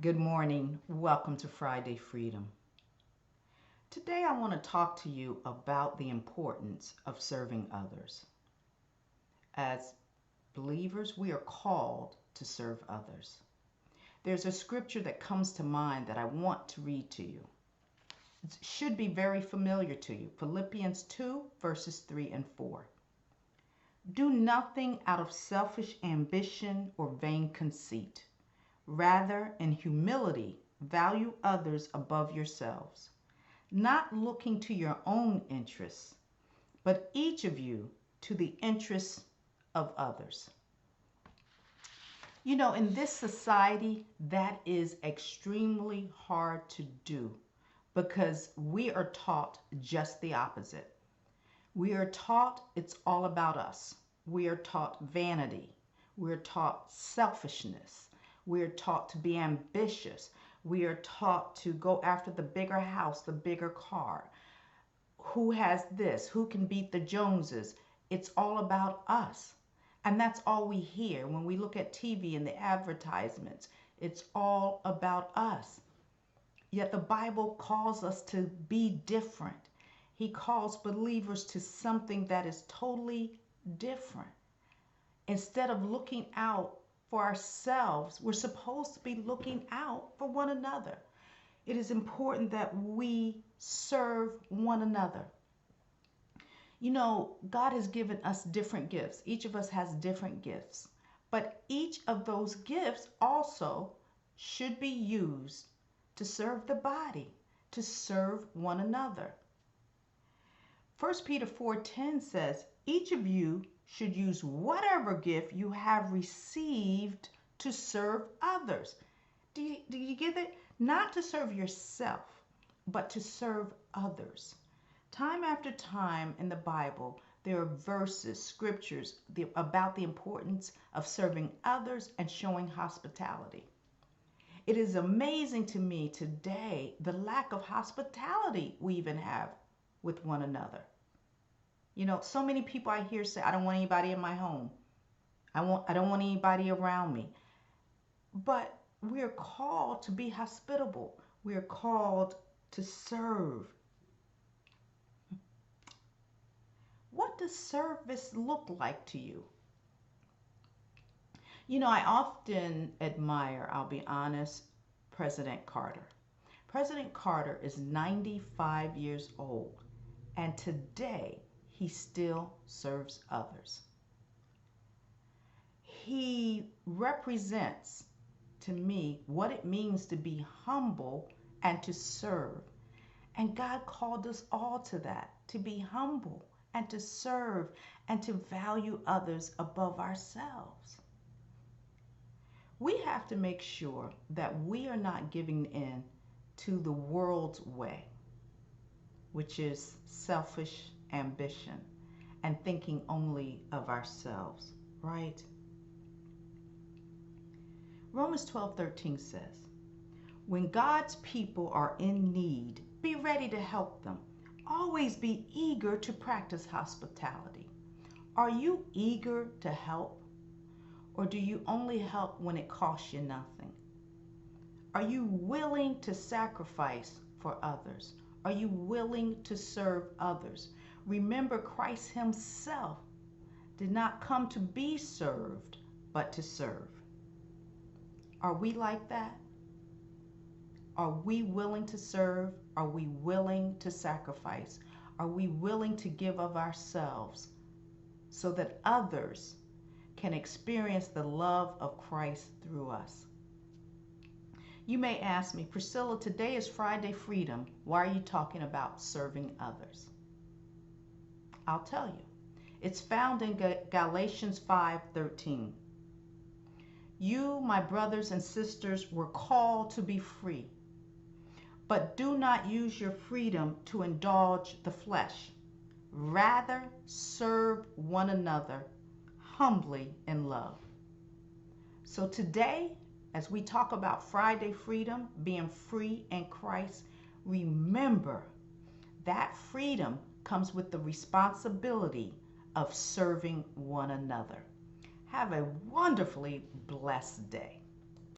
Good morning. Welcome to Friday Freedom. Today I want to talk to you about the importance of serving others. As believers, we are called to serve others. There's a scripture that comes to mind that I want to read to you. It should be very familiar to you. Philippians 2, verses 3 and 4. Do nothing out of selfish ambition or vain conceit. Rather, in humility, value others above yourselves, not looking to your own interests, but each of you to the interests of others. In this society, that is extremely hard to do because we are taught just the opposite. We are taught it's all about us. We are taught vanity. We're taught selfishness. We're taught to be ambitious. We are taught to go after the bigger house, the bigger car. Who has this? Who can beat the Joneses? It's all about us. And that's all we hear when we look at TV and the advertisements. It's all about us. Yet the Bible calls us to be different. He calls believers to something that is totally different. Instead of looking out for ourselves, we're supposed to be looking out for one another. It is important that we serve one another. God has given us different gifts. Each of us has different gifts. But each of those gifts also should be used to serve the body, to serve one another. 1 Peter 4:10 says, each of you should use whatever gift you have received to serve others. Do you get it? Not to serve yourself, but to serve others. Time after time in the Bible, there are verses, scriptures about the importance of serving others and showing hospitality. It is amazing to me today the lack of hospitality we even have with one another. So many people I hear say, I don't want anybody in my home. I don't want anybody around me. But we're called to be hospitable. We're called to serve. What does service look like to you? I often admire, I'll be honest, President Carter. President Carter is 95 years old, and today he still serves others. He represents to me what it means to be humble and to serve. And God called us all to that, to be humble and to serve and to value others above ourselves. We have to make sure that we are not giving in to the world's way, which is selfish ambition and thinking only of ourselves, right? Romans 12:13 says, when God's people are in need, be ready to help them. Always be eager to practice hospitality. Are you eager to help? Or do you only help when it costs you nothing? Are you willing to sacrifice for others? Are you willing to serve others? Remember, Christ himself did not come to be served, but to serve. Are we like that? Are we willing to serve? Are we willing to sacrifice? Are we willing to give of ourselves so that others can experience the love of Christ through us? You may ask me, Priscilla, today is Friday Freedom. Why are you talking about serving others? I'll tell you. It's found in Galatians 5:13. You, my brothers and sisters, were called to be free. But do not use your freedom to indulge the flesh. Rather, serve one another humbly in love. So today, as we talk about Friday freedom, being free in Christ, remember that freedom comes with the responsibility of serving one another. Have a wonderfully blessed day.